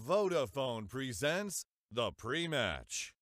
Vodafone presents the pre-match.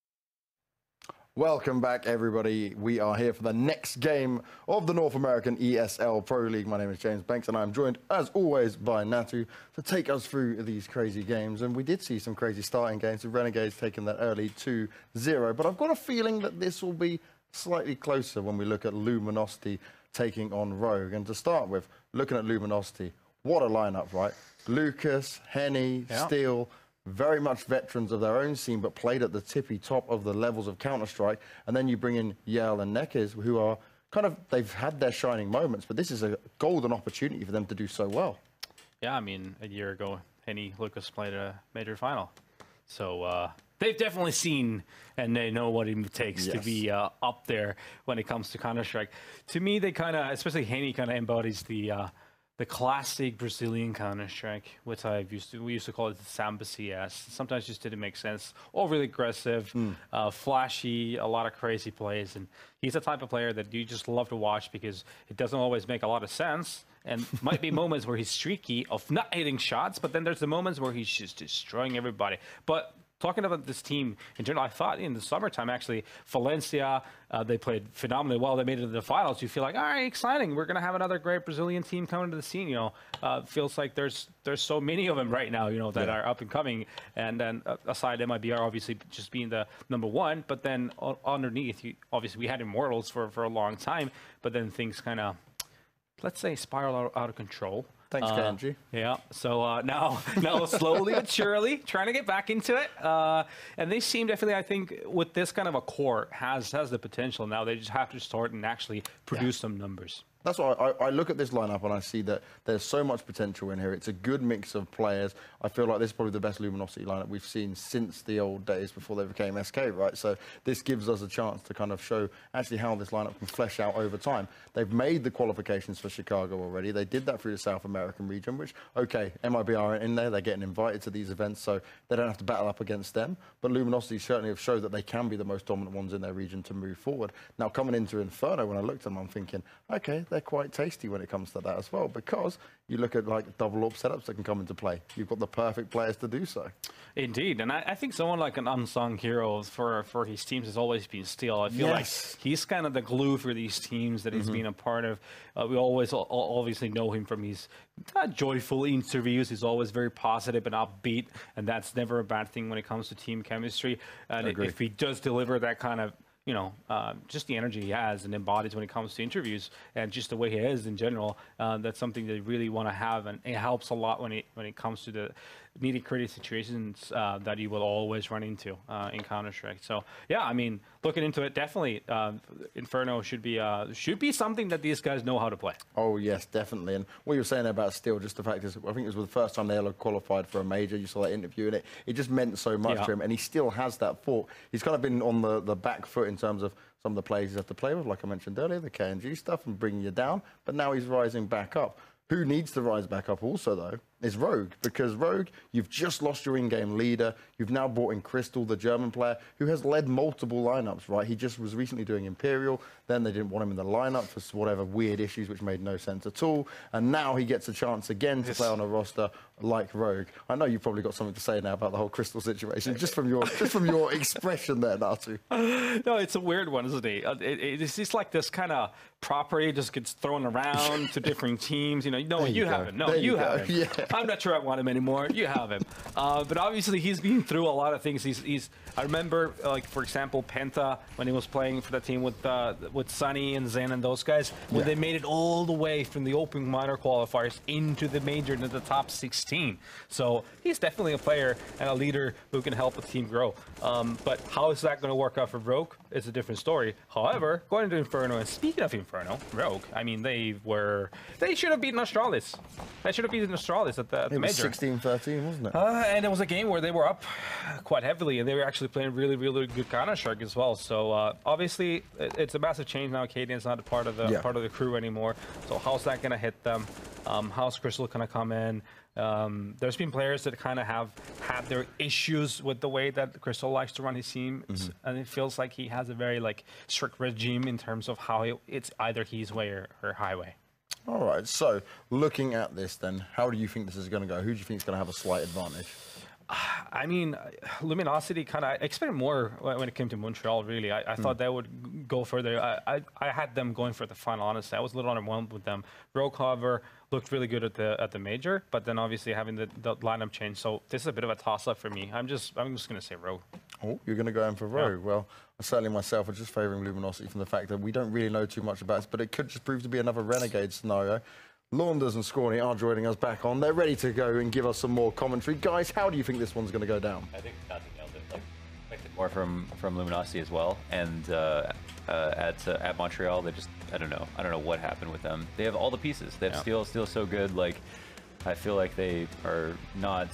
Welcome back, everybody. We are here for the next game of the North American ESL Pro League. My name is James Banks, and I'm joined, as always, by Natu to take us through these crazy games. And we did see some crazy starting games, with Renegades taking that early 2-0. But I've got a feeling that this will be slightly closer when we look at Luminosity taking on Rogue. And to start with, looking at Luminosity, what a lineup, right? Lucas, Henny, Steele, very much veterans of their own scene, but played at the tippy top of the levels of Counter-Strike. And then you bring in Yale and Nekes, who are kind of, they've had their shining moments, but this is a golden opportunity for them to do so well. Yeah, I mean, a year ago, Henny, Lucas played a major final. So they've definitely seen and they know what it takes to be up there when it comes to Counter-Strike. To me, they kind of, especially Henny, kind of embodies the classic Brazilian Counter-Strike, which we used to call it the Samba CS. Sometimes just didn't make sense. Overly aggressive, flashy, a lot of crazy plays. And he's the type of player that you just love to watch because it doesn't always make a lot of sense. And might be moments where he's streaky of not hitting shots, but then there's the moments where he's just destroying everybody. But talking about this team in general, I thought in the summertime, actually, Valencia, they played phenomenally well. They made it to the finals. You feel like, all right, exciting. We're going to have another great Brazilian team coming to the scene. You know, feels like there's so many of them right now, you know, that are up and coming. And then aside MIBR, obviously, just being the #1. But then underneath, obviously, we had Immortals for a long time. But then things kind of, let's say, spiral out of control. Thanks, Kanji. Yeah, so now slowly but surely trying to get back into it. And they seem definitely, I think, with this kind of a core, has the potential. Now they just have to start and actually produce some numbers. That's why I look at this lineup and I see that there's so much potential in here. It's a good mix of players. I feel like this is probably the best Luminosity lineup we've seen since the old days before they became SK, right? So this gives us a chance to kind of show actually how this lineup can flesh out over time. They've made the qualifications for Chicago already. They did that through the South American region, which, okay, MIBR aren't in there. They're getting invited to these events, so they don't have to battle up against them. But Luminosity certainly have showed that they can be the most dominant ones in their region to move forward. Now, coming into Inferno, when I looked at them, I'm thinking, okay, they're quite tasty when it comes to that as well, because you look at like double AWP setups that can come into play. You've got the perfect players to do so. Indeed, and I think someone like an unsung hero for his teams has always been Steele. I feel like he's kind of the glue for these teams that he's been a part of. We always obviously know him from his joyful interviews. He's always very positive and upbeat, and that's never a bad thing when it comes to team chemistry. And if he does deliver that kind of, you know, just the energy he has and embodies when it comes to interviews and just the way he is in general, that's something they really want to have, and it helps a lot when it comes to the nitty-gritty situations that you will always run into in Counter-Strike. So yeah, I mean, looking into it, definitely Inferno should be something that these guys know how to play. Oh yes, definitely. And what you were saying about Steele, just the fact is, I think it was the first time they ever qualified for a major. You saw that interview, and it just meant so much to him, and he still has that thought. He's kind of been on the back foot in terms of some of the players he has to play with, like I mentioned earlier, the KNG stuff and bringing you down, but now he's rising back up. Who needs to rise back up also, though, is Rogue. Because Rogue, you've just lost your in-game leader. You've now brought in Crystal, the German player, who has led multiple lineups, right? He just was recently doing Imperial. Then they didn't want him in the lineup for whatever weird issues, which made no sense at all. And now he gets a chance again to play on a roster like Rogue. I know you've probably got something to say now about the whole Crystal situation, just from your expression there, Natu. No, it's a weird one, isn't it? It's just like this kind of property just gets thrown around to different teams. You have him. No, you have him. Yeah. I'm not sure I want him anymore. You have him. But obviously, he's been through a lot of things. I remember, like, for example, Penta, when he was playing for the team with Sunny and Zen and those guys, when they made it all the way from the open minor qualifiers into the major, into the top 16. So he's definitely a player and a leader who can help a team grow. But how is that going to work out for Rogue? It's a different story. However, going to Inferno, and speaking of Inferno, Rogue, I mean, they should have beaten Astralis. They should have beaten Astralis at the major. 16-13, wasn't it? And it was a game where they were up quite heavily, and they were actually playing really, really good Counter-Strike as well. So obviously, it's a massive change now. Cadian's not a part of the crew anymore. So how's that going to hit them? How's Crystal going to come in? There's been players that kind of have had their issues with the way that Crystal likes to run his team, and it feels like he has a very strict regime in terms of how it's either his way or highway. All right, so looking at this then, how do you think this is going to go? Who do you think is going to have a slight advantage? I mean, Luminosity kind of expected more when it came to Montreal, really. I thought they would go further. I had them going for the final, honestly. I was a little underwhelmed with them. Rogue, however, looked really good at the major, but then obviously having the lineup change. So this is a bit of a toss-up for me. I'm just going to say Rogue. Oh, you're going to go in for Rogue. Yeah. Well, certainly myself was just favouring Luminosity from the fact that we don't really know too much about it, but it could just prove to be another Renegade scenario. Launders and Scrawny are joining us back on. They're ready to go and give us some more commentary. Guys, how do you think this one's going to go down? I think Nazi nailed it. Like, expected more from Luminosity as well. And at Montreal, they just, I don't know what happened with them. They have all the pieces. They have Steel so good. Like, I feel like they are not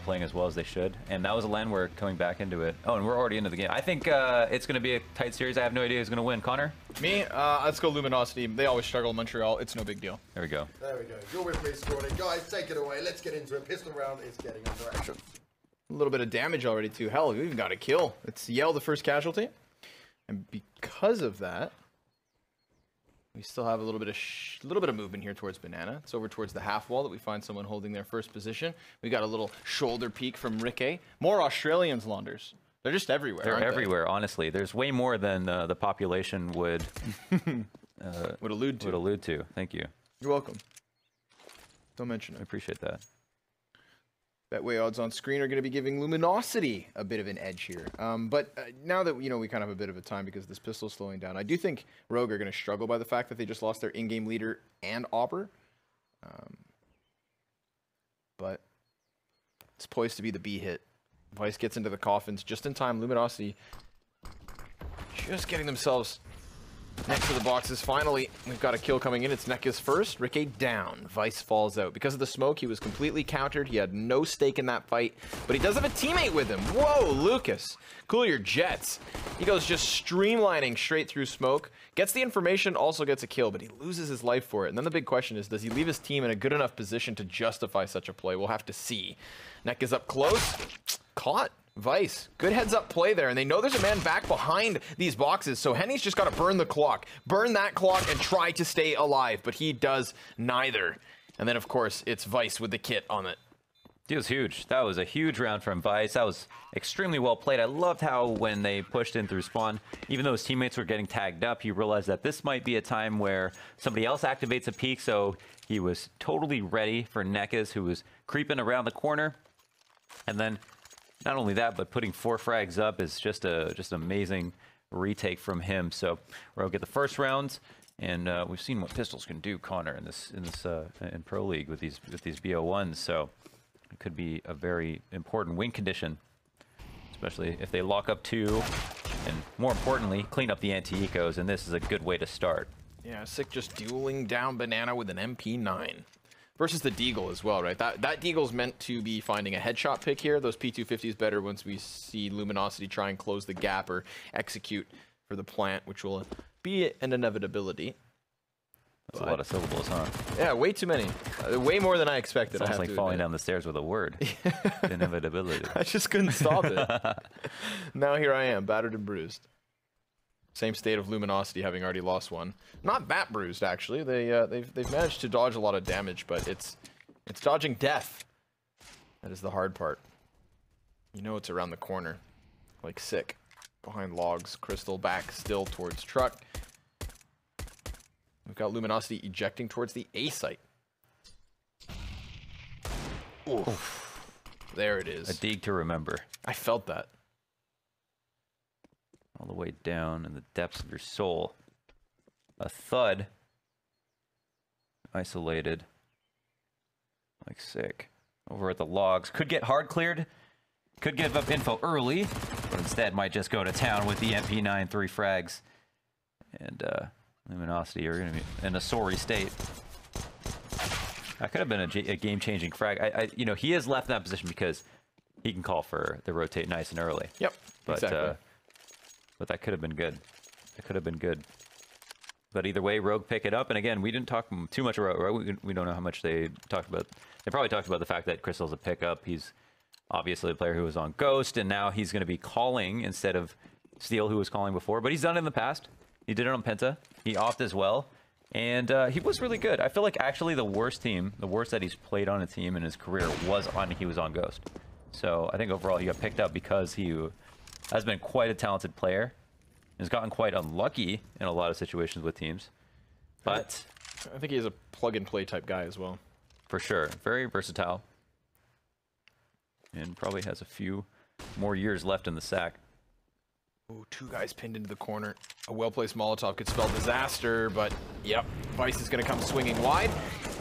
playing as well as they should. And that was a land we're coming back into it. Oh, and we're already into the game. I think it's going to be a tight series. I have no idea who's going to win. Connor? Me? Let's go Luminosity. They always struggle in Montreal. It's no big deal. There we go. There we go. You're with me, Scrawny. Guys, take it away. Let's get into it. Pistol round is getting under action. A little bit of damage already, too. Hell, we even got a kill. It's Yell, the first casualty. And because of that, we still have a little bit of movement here towards Banana. It's over towards the half wall that we find someone holding their first position. We got a little shoulder peek from Ricky. More Australians, Launders. They're just everywhere. They're everywhere, honestly. There's way more than the population would allude to. Thank you. You're welcome. Don't mention it. I appreciate that. Betway odds on screen are going to be giving Luminosity a bit of an edge here. But now that we kind of have a bit of a time because this pistol's slowing down, I do think Rogue are going to struggle by the fact that they just lost their in-game leader and Opper. But it's poised to be the B hit. Vice gets into the coffins just in time. Luminosity just getting themselves next to the boxes. Finally, we've got a kill coming in. It's Nekka's first. Ricky down. Vice falls out. Because of the smoke, he was completely countered. He had no stake in that fight, but he does have a teammate with him. Whoa, Lucas. Cool your jets. He goes just streamlining straight through smoke. Gets the information, also gets a kill, but he loses his life for it. And then the big question is, does he leave his team in a good enough position to justify such a play? We'll have to see. Nekka's up close. Caught. Vice, good heads-up play there, and they know there's a man back behind these boxes, so Henny's just got to burn the clock. Burn that clock and try to stay alive, but he does neither. And then, of course, it's Vice with the kit on it. It was huge. That was a huge round from Vice. That was extremely well played. I loved how when they pushed in through spawn, even though his teammates were getting tagged up, he realized that this might be a time where somebody else activates a peek, so he was totally ready for Nekkas, who was creeping around the corner. And then not only that, but putting 4 frags up is just amazing retake from him. So we'll get the first round, and we've seen what pistols can do, Connor, in Pro League with these BO1s. So it could be a very important win condition, especially if they lock up 2, and more importantly, clean up the anti-ecos. And this is a good way to start. Yeah, Sick just dueling down Banana with an MP9. Versus the Deagle as well, right? That Deagle's meant to be finding a headshot pick here. Those P250 is better once we see Luminosity try and close the gap or execute for the plant, which will be an inevitability. That's a lot of syllables, huh? Yeah, way too many. Way more than I expected. It's almost like falling down the stairs with a word. Inevitability. I just couldn't stop it. Now here I am, battered and bruised. Same state of Luminosity, having already lost one. Not that bruised, actually. They've managed to dodge a lot of damage, but it's dodging death. That is the hard part. You know it's around the corner, like Sick, behind logs. Crystal back still towards truck. We've got Luminosity ejecting towards the A site. Oof. There it is. A dig to remember. I felt that. All the way down in the depths of your soul. A thud. Isolated. Like Sick. Over at the logs. Could get hard cleared. Could give up info early. But instead might just go to town with the MP9 3 frags. And Luminosity are going to be in a sorry state. That could have been a game-changing frag. You know, he has left that position because he can call for the rotate nice and early. Yep, but, exactly. But that could have been good. That could have been good. But either way, Rogue pick it up. And again, we didn't talk too much about Rogue. We don't know how much they talked about. They probably talked about the fact that Crystal's a pickup. He's obviously a player who was on Ghost, and now he's going to be calling instead of Steel, who was calling before. But he's done it in the past. He did it on Penta. He offed as well. And he was really good. I feel like actually the worst team, the worst that he's played on a team in his career was he was on Ghost. So I think overall he got picked up because he has been quite a talented player. Has gotten quite unlucky in a lot of situations with teams. But I think he's a plug-and-play type guy as well. For sure. Very versatile. And probably has a few more years left in the sack. Ooh, 2 guys pinned into the corner. A well-placed Molotov could spell disaster, but yep, Vice is going to come swinging wide.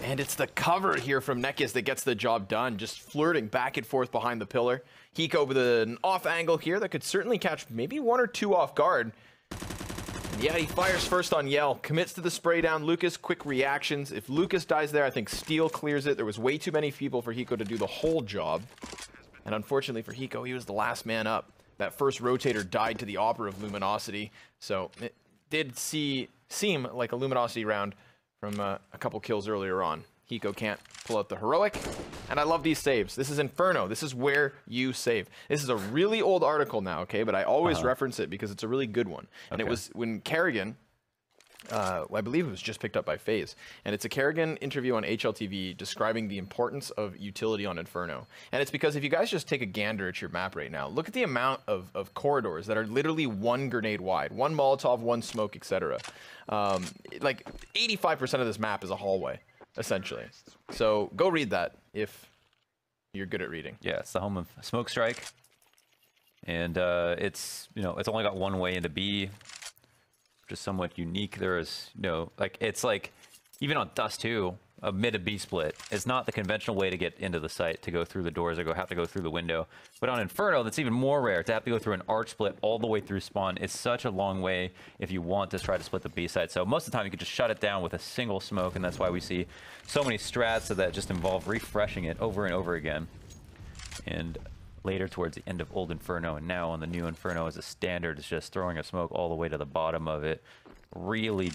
And it's the cover here from Nekis that gets the job done, just flirting back and forth behind the pillar. Hiko with an off angle here that could certainly catch maybe 1 or 2 off guard. And yeah, he fires first on Yell, commits to the spray down. Lucas, quick reactions. If Lucas dies there, I think Steel clears it. There was way too many people for Hiko to do the whole job. And unfortunately for Hiko, he was the last man up. That first rotator died to the Opera of Luminosity, so it did seem like a Luminosity round from a couple kills earlier on. Hiko can't pull out the heroic, and I love these saves. This is Inferno. This is where you save. This is a really old article now, okay, but I always reference it because it's a really good one. And it was when Kerrigan, I believe it was just picked up by FaZe, and it's a Kerrigan interview on HLTV describing the importance of utility on Inferno. And it's because if you guys just take a gander at your map right now, look at the amount of corridors that are literally 1 grenade wide, 1 Molotov, 1 smoke, etc. Like 85% of this map is a hallway, essentially. So go read that if you're good at reading. Yeah, it's the home of Smoke Strike. And it's, it's only got 1 way into B. Just somewhat unique. There is, like, it's like, even on Dust 2, a mid to B split is not the conventional way to get into the site, to go through the doors or have to go through the window. But on Inferno, that's even more rare, to have to go through an arch split all the way through spawn. It's such a long way if you want to try to split the B site. So most of the time you can just shut it down with a single smoke, and that's why we see so many strats that just involve refreshing it over and over again. And later towards the end of Old Inferno, and now on the new Inferno as a standard, is just throwing a smoke all the way to the bottom of it. Really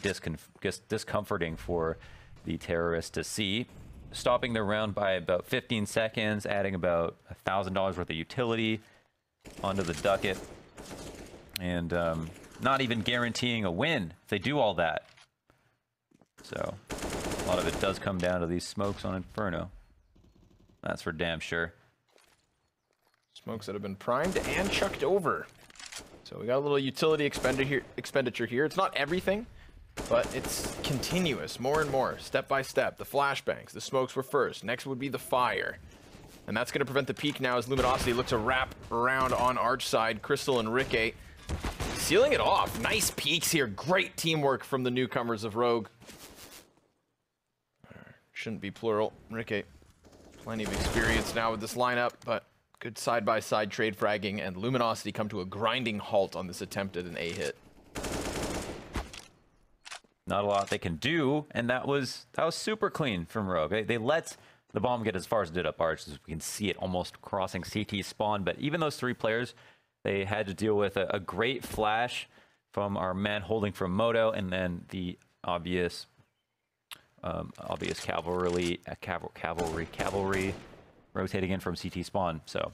discomforting for the terrorists to see. Stopping their round by about 15 seconds, adding about $1,000 worth of utility onto the ducat, and not even guaranteeing a win if they do all that. So a lot of it does come down to these smokes on Inferno. That's for damn sure. Smokes that have been primed and chucked over. So we got a little utility expenditure here. It's not everything, but it's continuous, more and more, step by step. The flashbangs, the smokes were first. Next would be the fire. And that's going to prevent the peak now as Luminosity look to wrap around on Arch side. Crystal and Rikke sealing it off. Nice peaks here. Great teamwork from the newcomers of Rogue. Shouldn't be plural. Rikke, plenty of experience now with this lineup, but good side-by-side trade fragging, and Luminosity come to a grinding halt on this attempt at an A hit. Not a lot they can do, and that was super clean from Rogue. They let the bomb get as far as it did up Arch, as we can see it almost crossing CT spawn, but even those 3 players, they had to deal with a great flash from our man holding from Moto, and then the obvious cavalry rotating in from CT spawn. So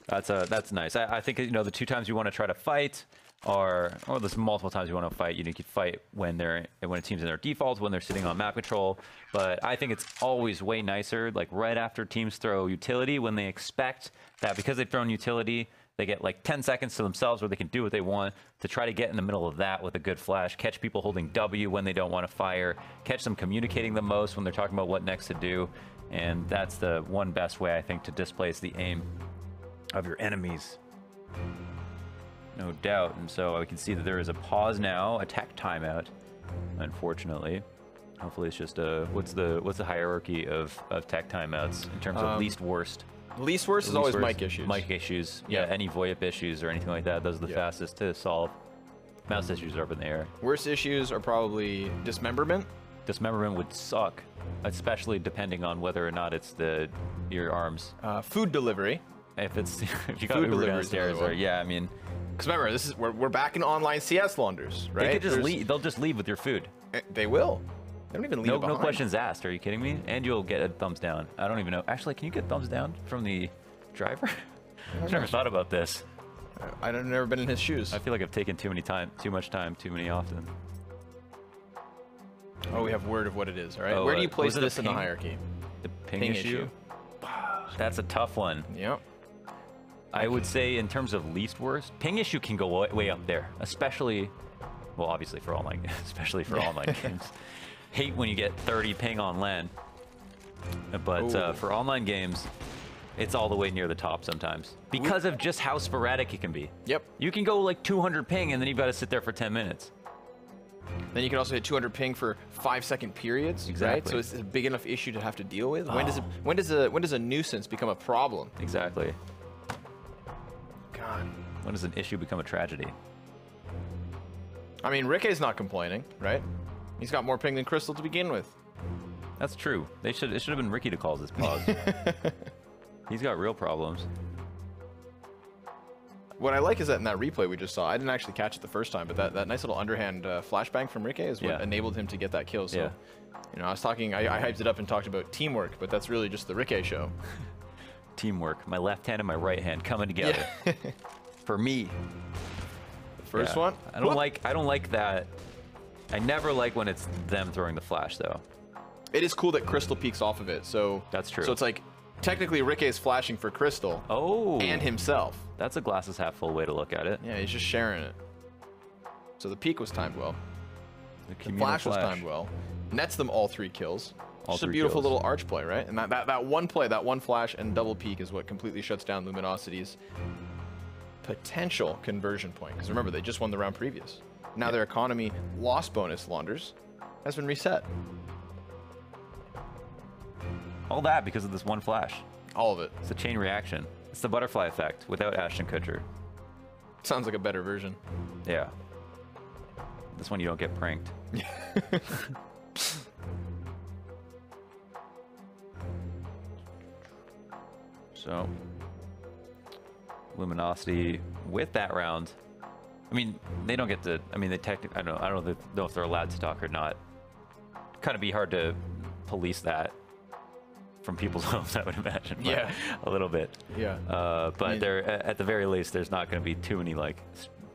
that's nice. I think the 2 times you want to try to fight are, or there's multiple times you want to fight. You can fight when a team's in their defaults, when they're sitting on map control. But I think it's always way nicer, like right after teams throw utility, when they expect that because they've thrown utility, they get like 10 seconds to themselves where they can do what they want, to try to get in the middle of that with a good flash, catch people holding W when they don't want to fire, catch them communicating the most when they're talking about what next to do. And that's the one best way, I think, to displace the aim of your enemies. No doubt. And so we can see that there is a pause now, attack timeout, unfortunately. Hopefully it's just what's the hierarchy of tech timeouts in terms of least worst? Least worst is always mic issues. Mic issues. Yeah, any VoIP issues or anything like that. Those are the fastest to solve. Mouse issues are up in the air. Worst issues are probably dismemberment. Dismemberment would suck, especially depending on whether or not it's your arms. Food delivery. If you got Uber downstairs, or I mean, because remember, we're back in online CS launders, right? They could just leave. They'll just leave with your food. They will. They don't even leave. No questions asked. Are you kidding me? And you'll get a thumbs down. I don't even know. Actually, can you get thumbs down from the driver? I've never thought about this. I've never been in his shoes. I feel like I've taken too much time, too many often. Oh, we have word of what it is, all right? Where do you place this in the hierarchy? The ping issue? That's a tough one. Yep. I would say in terms of least worst, ping issue can go way up there, especially, well, obviously for online, especially for online games. Hate when you get 30 ping on LAN, but for online games, it's all the way near the top sometimes because of just how sporadic it can be. Yep. You can go like 200 ping and then you've got to sit there for 10 minutes. Then you can also hit 200 ping for 5-second periods. Exactly. Right? So it's a big enough issue to have to deal with. When does a nuisance become a problem? Exactly. God. When does an issue become a tragedy? I mean, Ricky's not complaining, right? He's got more ping than Crystal to begin with. That's true. It should have been Ricky to cause this pause. He's got real problems. What I like is that in that replay we just saw, I didn't actually catch it the first time, but that nice little underhand flashbang from Ricky is what enabled him to get that kill. So, you know, I hyped it up and talked about teamwork, but that's really just the Ricky show. Teamwork. My left hand and my right hand coming together. Yeah. For me. First one. I don't like that. I never like when it's them throwing the flash though. It is cool that Crystal peeks off of it. So that's true. So it's like technically Ricky is flashing for Crystal. Oh. And himself. That's a glasses half full way to look at it. Yeah, he's just sharing it. So the peek was timed well. The flash was timed well. Nets them all 3 kills. Just a beautiful little arch play, right? And that one play, that one flash and double peek is what completely shuts down Luminosity's potential conversion point. Because remember, they just won the round previous. Now their economy loss bonus, Launders, has been reset. All that because of this one flash. All of it. It's a chain reaction. It's the butterfly effect without Ashton Kutcher. Sounds like a better version. Yeah. This one you don't get pranked. So, Luminosity with that round. I mean, they don't get to. I mean, they technically. I don't know if they're allowed to talk or not. Kind of be hard to police that from people's homes, I would imagine. Yeah, a little bit. Yeah. But I mean, there, at the very least, there's not going to be too many like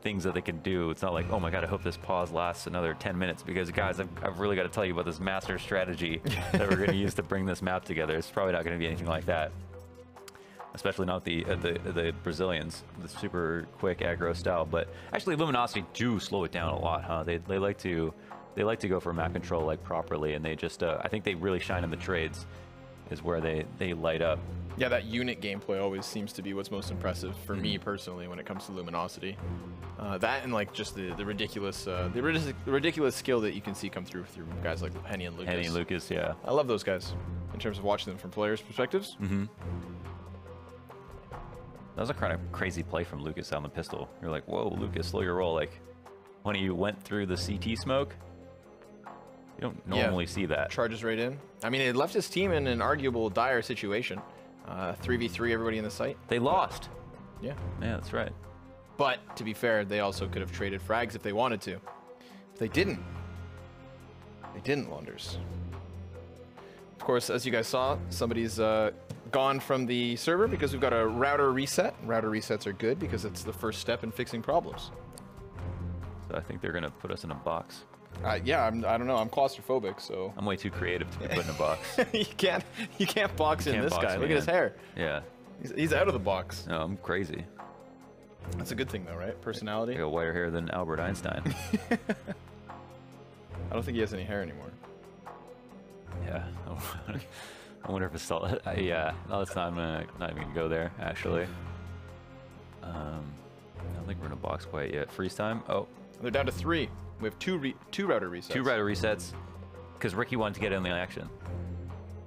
things that they can do. It's not like, oh my god, I hope this pause lasts another 10 minutes because guys, I've really got to tell you about this master strategy that we're going to use to bring this map together. It's probably not going to be anything like that. Especially not the Brazilians, the super quick aggro style. But actually, Luminosity do slow it down a lot, huh? They like to go for map control like properly, and they just I think they really shine in the trades, is where they light up. Yeah, that unit gameplay always seems to be what's most impressive for me personally when it comes to Luminosity. That and like just the ridiculous skill that you can see come through guys like Henny and Lucas. Henny and Lucas, yeah. I love those guys in terms of watching them from players' perspectives. Mm-hmm. That was a kind of crazy play from Lucas on the pistol. You're like, whoa, Lucas, slow your roll. Like, when you went through the CT smoke, you don't normally see that. Charges right in. I mean, it left his team in an arguable dire situation. 3v3, everybody in the site. They lost. Yeah. Yeah, that's right. But, to be fair, they also could have traded frags if they wanted to. They didn't. They didn't, Launders. Of course, as you guys saw, somebody's gone from the server because we've got a router reset. Router resets are good because it's the first step in fixing problems. So I think they're going to put us in a box. Yeah, I don't know. I'm claustrophobic, so... I'm way too creative to be put in a box. you can't box in this guy. Look at his hair. Yeah. He's out of the box. No, I'm crazy. That's a good thing, though, right? Personality. I got whiter hair than Albert Einstein. I don't think he has any hair anymore. Yeah. I wonder if it's still... yeah. No, it's not. I'm not even going to go there, actually. I don't think we're in a box quite yet. Freeze time? Oh. They're down to 3. We have two router resets. 2 router resets, because Ricky wanted to get in the action.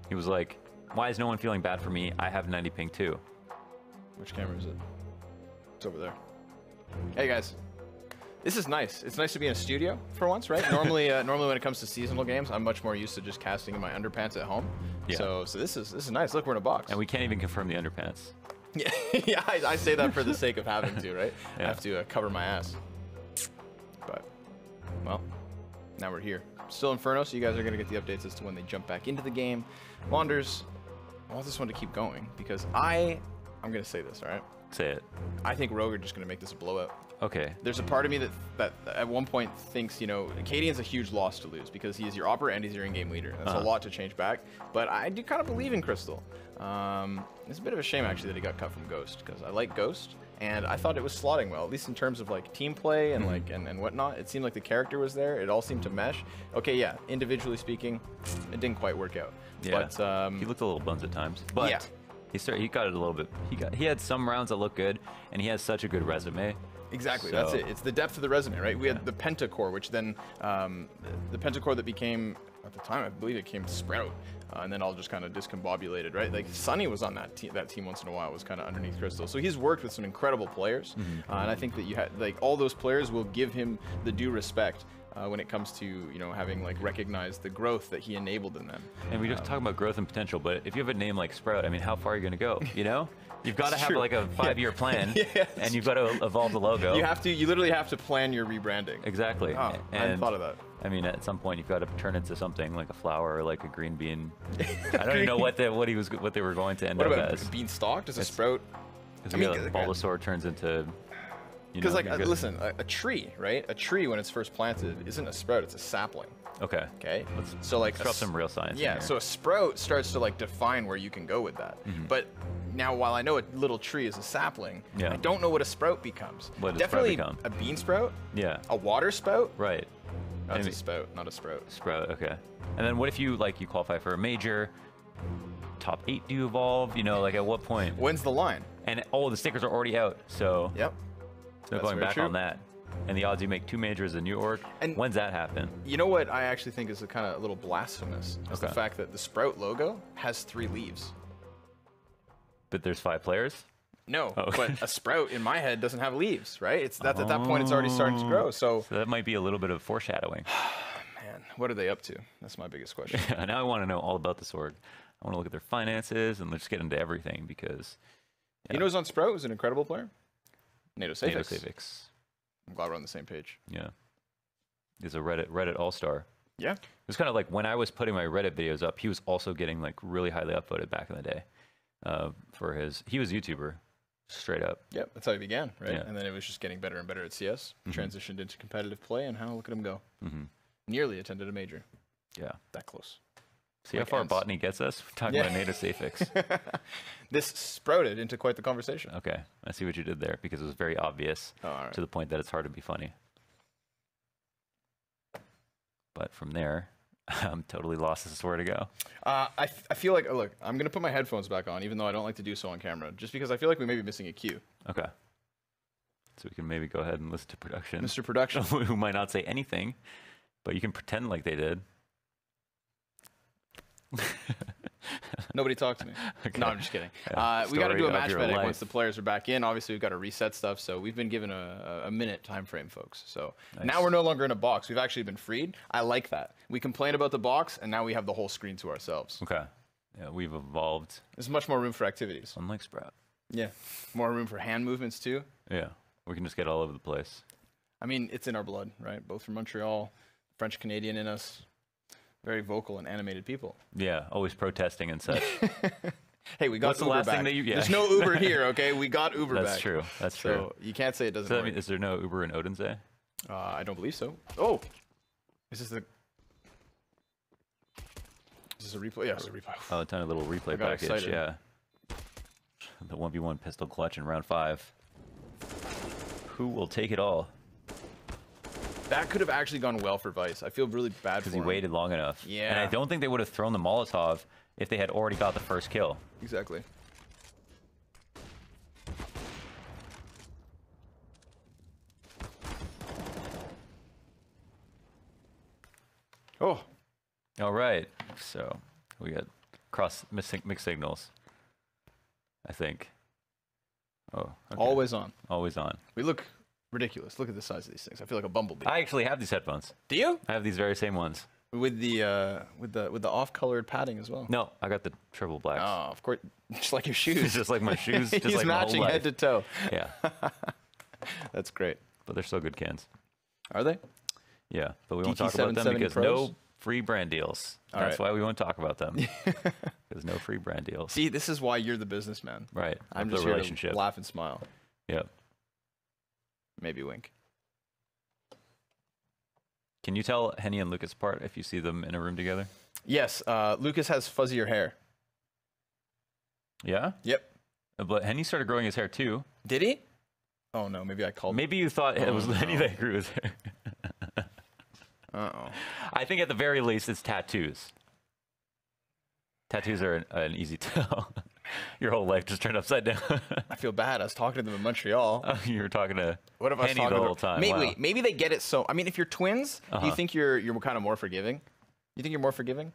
He was like, why is no one feeling bad for me? I have 90 ping too. Which camera is it? It's over there. Hey guys. This is nice. It's nice to be in a studio for once, right? Normally when it comes to seasonal games, I'm much more used to just casting in my underpants at home. Yeah. So this is nice. Look, we're in a box. And we can't even confirm the underpants. Yeah, yeah. I say that for the sake of having to, right? Yeah. I have to cover my ass. But well, now we're here. Still Inferno, so you guys are gonna get the updates as to when they jump back into the game. Launders, I want this one to keep going because I'm gonna say this, all right? Say it. I think Rogue are just going to make this a blowout. Okay. There's a part of me that at one point thinks, you know, Cadian's a huge loss to lose because he is your opera and he's your in-game leader. That's a lot to change back. But I do kind of believe in Crystal. It's a bit of a shame, actually, that he got cut from Ghost because I like Ghost. And I thought it was slotting well, at least in terms of like team play and like and whatnot. It seemed like the character was there. It all seemed to mesh. Okay, yeah, individually speaking, it didn't quite work out. Yeah. But he looked a little buns at times. But yeah. he got it a little bit. He had some rounds that looked good, and he has such a good resume. Exactly, So- that's it. It's the depth of the resume, right? We had the Pentacore, which then the Pentacore that became at the time, I believe it came Sprout, and then all just kind of discombobulated, right? Like Sunny was on that team once in a while, was kind of underneath Crystal. So he's worked with some incredible players, and I think that you had like all those players will give him the due respect when it comes to, you know, having like recognized the growth that he enabled in them. And we just talk about growth and potential, but if you have a name like Sprout, I mean, how far are you going to go? You know, you've got to have true. like a 5-year plan, Yeah, and you've got to evolve the logo. You literally have to plan your rebranding. Exactly. Oh, I hadn't thought of that. I mean, at some point, you've got to turn into something like a flower or like a green bean. I don't even know what they were going to end What up about as. Beanstalk? Does a Sprout? Because I mean, Bulbasaur turns into. Because like, listen, a tree, right? A tree when it's first planted isn't a sprout; it's a sapling. Okay. Okay. Let's So like drop some real science. in Yeah. here. So a sprout starts to like define where you can go with that. But now, while I know a little tree is a sapling, Yeah. I don't know what a sprout becomes. What does sprout Definitely become? a bean sprout, Yeah. a water spout. Right. That's Maybe- a spout, not a sprout. Sprout. Okay. And then what if you qualify for a major? Top 8 do you evolve? You know, like at what point? When's the line? And the stickers are already out, so Yep. no That's going very back true. on that. And the odds you make 2 majors in New York. And- When's that happen? You know what I actually think is a kind of a little blasphemous is the Okay. fact that the sprout logo has 3 leaves. But there's 5 players. No, Oh. but a sprout in my head doesn't have leaves, right? It's at that point it's already starting to grow. So, So that might be a little bit of foreshadowing. man, what are they up to? That's my biggest question. Now I want to know all about this org. I want to look at their finances and let's get into everything because You know who's on Sprout? Who's an incredible player? NATO Safix. NATO Civics. I'm glad we're on the same page. Yeah. He's a Reddit all-star. Yeah. It was kind of like when I was putting my Reddit videos up, he was also getting like really highly upvoted back in the day. He was a YouTuber, straight up. Yep, that's how he began, right? Yeah. And then it was just getting better and better at CS. Transitioned into competitive play, and how look at him go. Mm-hmm. Nearly attended a major. Yeah. That close. See Like how far ants. botany gets us? We're talking Yeah. about NATO Safix. This sprouted into quite the conversation. Okay, I see what you did there because it was very obvious Oh, all right. to the point that it's hard to be funny. But from there, I'm totally lost as to where to go. I feel like, look, I'm going to put my headphones back on, even though I don't like to do so on camera, just because I feel like we may be missing a cue. Okay. So we can maybe go ahead and listen to production. Mr. Production. Who might not say anything, but you can pretend like they did. Nobody talk to me. Okay. No, I'm just kidding. Yeah. We got to do a Story of match your betting life. once the players are back in. Obviously, we've got to reset stuff, so we've been given a minute time frame, folks. So Nice. now we're no longer in a box. We've actually been freed. I like that. We complain about the box, and now we have the whole screen to ourselves. Okay. Yeah, we've evolved, There's much more room for activities. unlike Sprout. Yeah. More room for hand movements, too. Yeah, we can just get all over the place. I mean, it's in our blood, right? Both from Montreal, French Canadian in us. Very vocal and animated people. Yeah, always protesting and such. Hey, we got What's the Uber last back. thing that you- yeah. There's no Uber here, okay? We got Uber back. That's true. That's true. So you can't say it doesn't So that work. mean, is there no Uber in Odense? I don't believe so. Oh, is this a replay? Yeah, it's a replay. Oh, a tiny little replay I got package. excited. Yeah. The 1v1 pistol clutch in round 5. Who will take it all? That could have actually gone well for Vice. I feel really bad for Because he him. waited long enough. Yeah. And I don't think they would have thrown the Molotov if they had already got the first kill. Exactly. Oh, All right. So we got mixed signals, I think. Oh, okay. always on. Always on. We look ridiculous. Look at the size of these things. I feel like a bumblebee. I actually have these headphones. Do you? I have these very same ones. With the off-colored padding as well. No, I got the triple blacks. Oh, of course. Just like your shoes. It's just like my shoes. Just He's like my whole matching life. head to toe. Yeah, That's great. but they're still good cans. Are they? Yeah, but we won't talk DT770 about them because Pros? no Free brand deals. All That's right. why we won't talk about them. There's no free brand deals. See, this is why you're the businessman. Right. I'm The just here relationship. to laugh and smile. Yep. Maybe wink. Can you tell Henny and Lucas apart if you see them in a room together? Yes, Lucas has fuzzier hair. Yeah? Yep. But Henny started growing his hair too. Did he? Oh no, maybe I called. Maybe you thought it was no. Henny that grew his hair. Uh-oh. I think at the very least it's tattoos. Tattoos are an easy tell. Your whole life just turned upside down. I feel bad. I was talking to them in Montreal. Oh, you were talking to What if I was Henny talking the to whole time. Maybe, Wow. maybe they get it so. I mean, if you're twins, do you Uh-huh. think you're kind of more forgiving? You think you're more forgiving?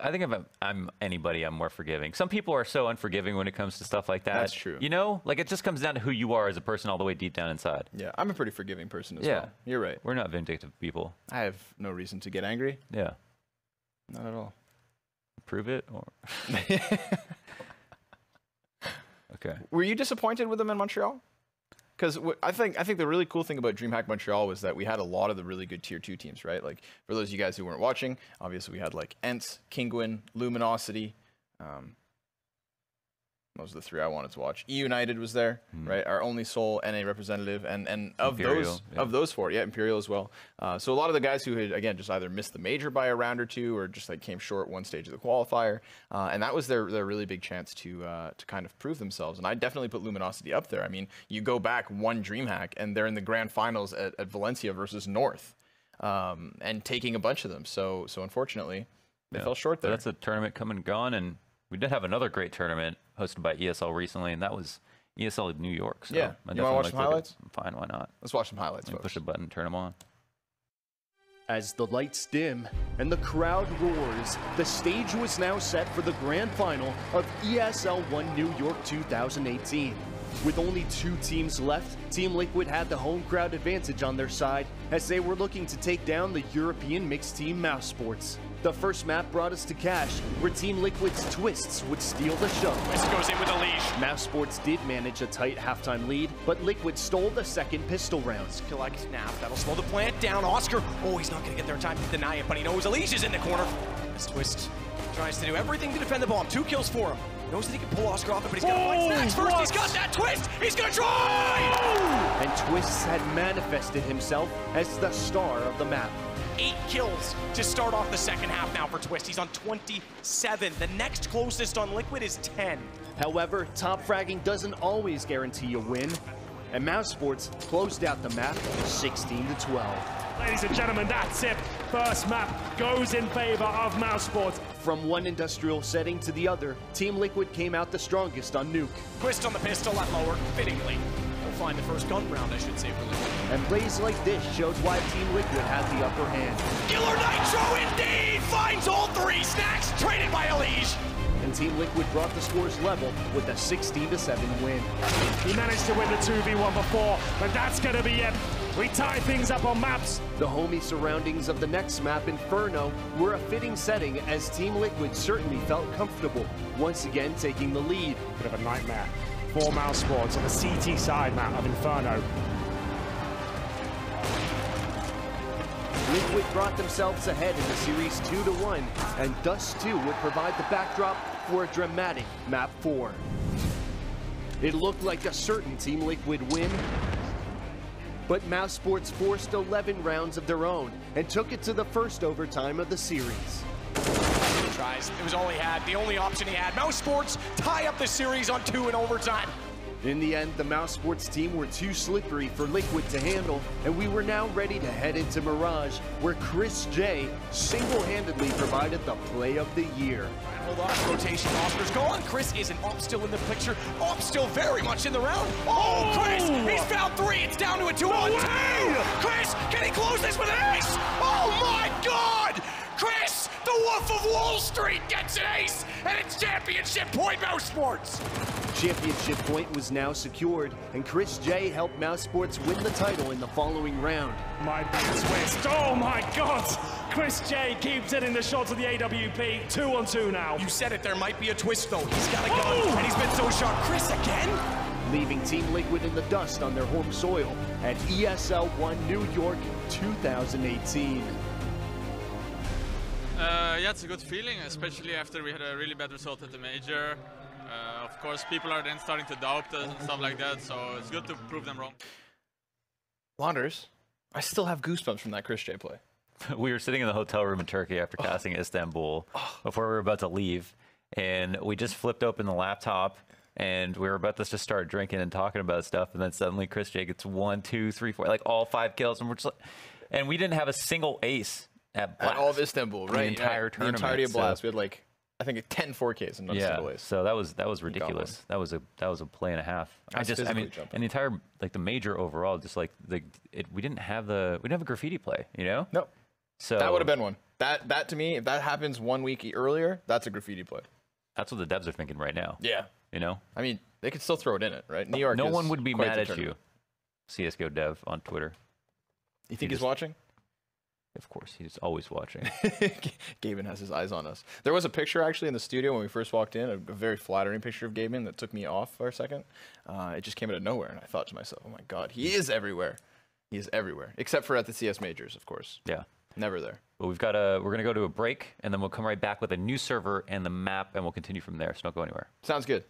I think if I'm anybody, I'm more forgiving. Some people are so unforgiving when it comes to stuff like that. That's true. You know, like it just comes down to who you are as a person all the way deep down inside. Yeah, I'm a pretty forgiving person as Yeah. well. You're right. We're not vindictive people. I have no reason to get angry. Yeah. Not at all. Prove it or okay. Were you disappointed with them in Montreal? Because I think the really cool thing about DreamHack Montreal was that we had a lot of the really good tier 2 teams, right? Like for those of you guys who weren't watching, obviously we had like Ents, Kingwin, Luminosity. Those are the 3 I wanted to watch. E United was there, right? Our only sole NA representative, and of Imperial, those 4, yeah, Imperial as well. So a lot of the guys who had again just either missed the major by a round or 2, or just like came short one stage of the qualifier, and that was their really big chance to kind of prove themselves. And I definitely put Luminosity up there. I mean, you go back one DreamHack, and they're in the grand finals at Valencia versus North, and taking a bunch of them. So unfortunately, they fell short there. That's a tournament come and gone, and we did have another great tournament hosted by ESL recently, and that was ESL New York. So Yeah. I You wanna watch definitely some like to highlights? Fine, why not? Let's watch some highlights, Let me folks. push a button, turn them on. As the lights dim and the crowd roars, the stage was now set for the grand final of ESL 1 New York 2018. With only 2 teams left, Team Liquid had the home crowd advantage on their side as they were looking to take down the European mixed team Mouse Sports. The first map brought us to Cash, where Team Liquid's Twists would steal the show. Twist goes in with a leash. Mouse Sports did manage a tight halftime lead, but Liquid stole the second pistol round. Kilak snap. That'll slow the plant down. Oscar. Oh, he's not going to get there in time to deny it, but he knows Elise is in the corner. As Twist tries to do everything to defend the bomb. 2 kills for him. Knows that he can pull Oscar off it, but he's got to find Snacks first. what? He's got that Twist. He's going to try! And Twists had manifested himself as the star of the map. 8 kills to start off the second half now for Twist. He's on 27. The next closest on Liquid is 10. However, top fragging doesn't always guarantee a win, and Mouse Sports closed out the map 16-12. Ladies and gentlemen, that's it. First map goes in favor of Mouse Sports. From one industrial setting to the other, Team Liquid came out the strongest on Nuke. Twist on the pistol at lower, fittingly. We'll find the first gun round, I should say, for Liquid. And plays like this showed why Team Liquid had the upper hand. Killer Nitro indeed finds all 3. Snacks traded by Elise. And Team Liquid brought the scores level with a 16-7 win. He managed to win the 2v1 before, but that's going to be it. We tie things up on maps. The homey surroundings of the next map, Inferno, were a fitting setting as Team Liquid certainly felt comfortable, once again taking the lead. Bit of a nightmare for Mouse Sports on the CT side map of Inferno. Liquid brought themselves ahead in the series 2-1, and thus too would provide the backdrop for a dramatic map 4. It looked like a certain Team Liquid win, but Mouse Sports forced 11 rounds of their own and took it to the first overtime of the series. Tries. It was all he had. The only option he had. Mouse Sports tie up the series on 2 in overtime. In the end, the Mouse Sports team were too slippery for Liquid to handle, and we were now ready to head into Mirage, where Chris J single-handedly provided the play of the year. Hold on, rotation. Oscar's gone. Chris isn't. Op still in the picture. Op still very much in the round. Oh, Chris! He's found 3. It's down to a 2-on-2. Chris, can he close this with an ace? Oh my God! Chris, the Wolf of Wall Street, gets an ace, and it's championship point, Mouse Sports. Championship point was now secured, and Chris J helped Mouse Sports win the title in the following round. Might be a twist. Oh my God! Chris J keeps hitting the shots of the AWP. 2-on-2 now. You said it. There might be a twist though. He's got a gun, and he's been so sharp. Chris again? Leaving Team Liquid in the dust on their home soil at ESL 1 New York 2018. Yeah, it's a good feeling, especially after we had a really bad result at the major. Of course, people are then starting to doubt us and stuff like that, so it's good to prove them wrong. Launders, I still have goosebumps from that Chris J play. We were sitting in the hotel room in Turkey after casting Istanbul before we were about to leave, and we just flipped open the laptop, and we were about to just start drinking and talking about stuff, and then suddenly Chris J gets 1, 2, 3, 4, like all 5 kills, and we're just like, and we didn't have a single ace at Blast. At all of Istanbul, right? The entire tournament. The entirety of Blast. We had like, I think 10 4Ks and not a single ace. So that was ridiculous. That was a play and a half. I mean, and the entire like the major overall, just like we didn't have a graffiti play, you know? Nope. So that would have been one. That to me, if that happens 1 week earlier, that's a graffiti play. That's what the devs are thinking right now. Yeah. You know? I mean, they could still throw it in it, right? New York. No one would be mad at you. CS:GO dev on Twitter. You think he's watching? Of course, he's always watching. Gaben has his eyes on us. There was a picture actually in the studio when we first walked in, a very flattering picture of Gaben that took me off for a second. It just came out of nowhere, and I thought to myself, oh my God, he is everywhere. He is everywhere, except for at the CS majors, of course. Yeah. Never there. But we're going to go to a break, and then we'll come right back with a new server and the map, and we'll continue from there. So don't go anywhere. Sounds good.